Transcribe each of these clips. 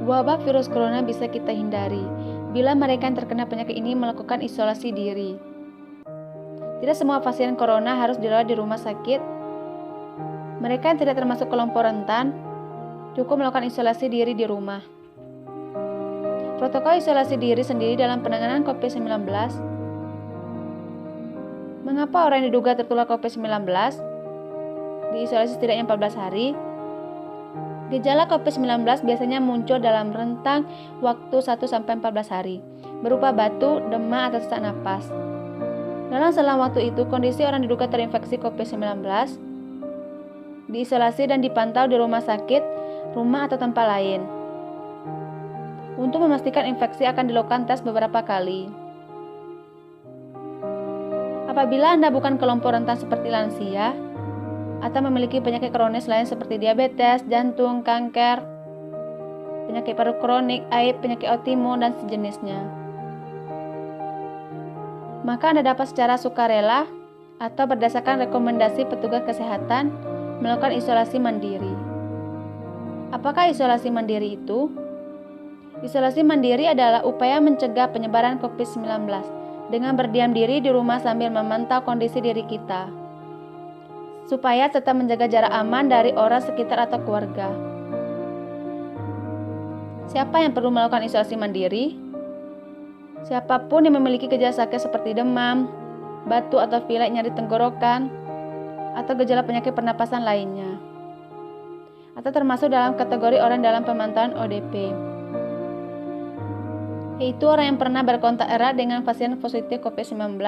Wabah virus corona bisa kita hindari bila mereka yang terkena penyakit ini melakukan isolasi diri. Tidak semua pasien corona harus dirawat di rumah sakit. Mereka yang tidak termasuk kelompok rentan cukup melakukan isolasi diri di rumah. Protokol isolasi diri sendiri dalam penanganan COVID-19. Mengapa orang yang diduga tertular COVID-19 diisolasi setidaknya 14 hari? Gejala COVID-19 biasanya muncul dalam rentang waktu 1-14 hari, berupa batuk, demam, atau sesak napas. Dalam selang waktu itu, kondisi orang diduga terinfeksi COVID-19 diisolasi dan dipantau di rumah sakit, rumah, atau tempat lain. Untuk memastikan infeksi akan dilakukan tes beberapa kali. Apabila Anda bukan kelompok rentan seperti lansia, atau memiliki penyakit kronis lain seperti diabetes, jantung, kanker, penyakit paru kronik, AIDS, penyakit autoimun, dan sejenisnya, maka Anda dapat secara sukarela atau berdasarkan rekomendasi petugas kesehatan melakukan isolasi mandiri. Apakah isolasi mandiri itu? Isolasi mandiri adalah upaya mencegah penyebaran COVID-19 dengan berdiam diri di rumah sambil memantau kondisi diri kita, supaya tetap menjaga jarak aman dari orang sekitar atau keluarga. Siapa yang perlu melakukan isolasi mandiri? Siapapun yang memiliki gejala sakit seperti demam, batuk atau pilek, nyeri tenggorokan, atau gejala penyakit pernapasan lainnya, atau termasuk dalam kategori orang dalam pemantauan ODP, yaitu orang yang pernah berkontak erat dengan pasien positif COVID-19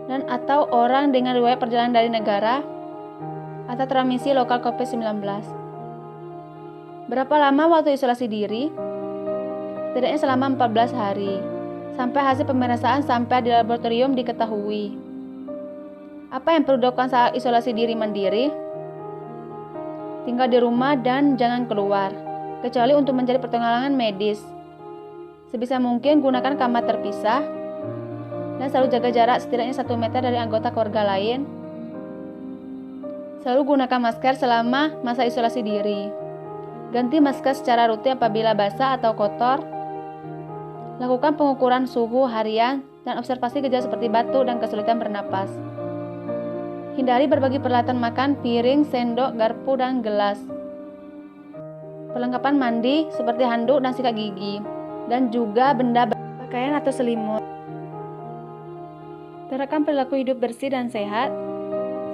dan atau orang dengan riwayat perjalanan dari negara atau transmisi lokal COVID-19. Berapa lama waktu isolasi diri? Setidaknya selama 14 hari, sampai hasil pemeriksaan sampai di laboratorium diketahui. Apa yang perlu dilakukan saat isolasi diri mandiri? Tinggal di rumah dan jangan keluar, kecuali untuk mencari pertolongan medis. Sebisa mungkin gunakan kamar terpisah, dan selalu jaga jarak setidaknya 1 meter dari anggota keluarga lain. Selalu gunakan masker selama masa isolasi diri. Ganti masker secara rutin apabila basah atau kotor. Lakukan pengukuran suhu harian dan observasi gejala seperti batuk dan kesulitan bernapas. Hindari berbagi peralatan makan, piring, sendok, garpu, dan gelas. Perlengkapan mandi seperti handuk dan sikat gigi, dan juga benda pakaian atau selimut. Terapkan perilaku hidup bersih dan sehat,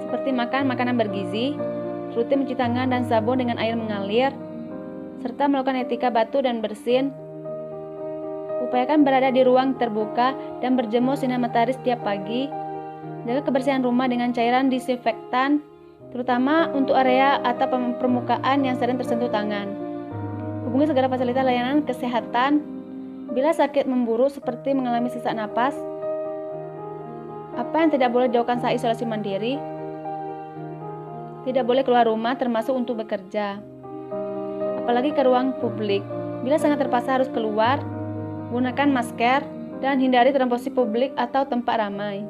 seperti makan makanan bergizi, rutin mencuci tangan dan sabun dengan air mengalir, serta melakukan etika batuk dan bersin. Upayakan berada di ruang terbuka dan berjemur sinar matahari setiap pagi. Jaga kebersihan rumah dengan cairan disinfektan, terutama untuk area atau permukaan yang sering tersentuh tangan. Hubungi segera fasilitas layanan kesehatan bila sakit memburuk seperti mengalami sesak napas. Apa yang tidak boleh dilakukan saat isolasi mandiri? Tidak boleh keluar rumah termasuk untuk bekerja, apalagi ke ruang publik. Bila sangat terpaksa harus keluar, gunakan masker dan hindari transportasi publik atau tempat ramai.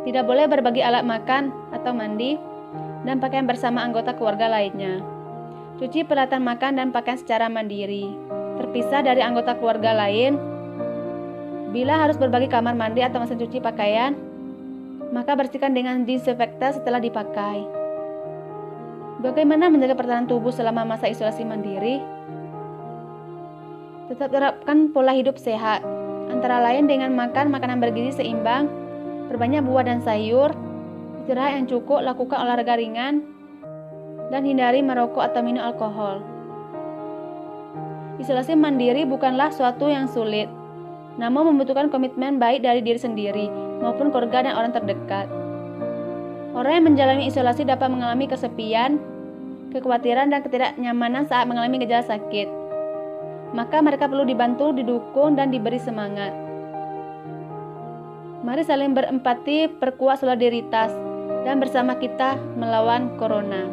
Tidak boleh berbagi alat makan atau mandi dan pakaian bersama anggota keluarga lainnya. Cuci peralatan makan dan pakaian secara mandiri, terpisah dari anggota keluarga lain. Bila harus berbagi kamar mandi atau mesin cuci pakaian, maka bersihkan dengan disinfektan setelah dipakai. Bagaimana menjaga pertahanan tubuh selama masa isolasi mandiri? Tetap terapkan pola hidup sehat, antara lain dengan makan makanan bergizi seimbang, perbanyak buah dan sayur, istirahat yang cukup, lakukan olahraga ringan, dan hindari merokok atau minum alkohol. Isolasi mandiri bukanlah suatu yang sulit, namun membutuhkan komitmen baik dari diri sendiri maupun keluarga dan orang terdekat. Orang yang menjalani isolasi dapat mengalami kesepian, kekhawatiran, dan ketidaknyamanan saat mengalami gejala sakit. Maka mereka perlu dibantu, didukung, dan diberi semangat. Mari saling berempati, perkuat solidaritas, dan bersama kita melawan corona.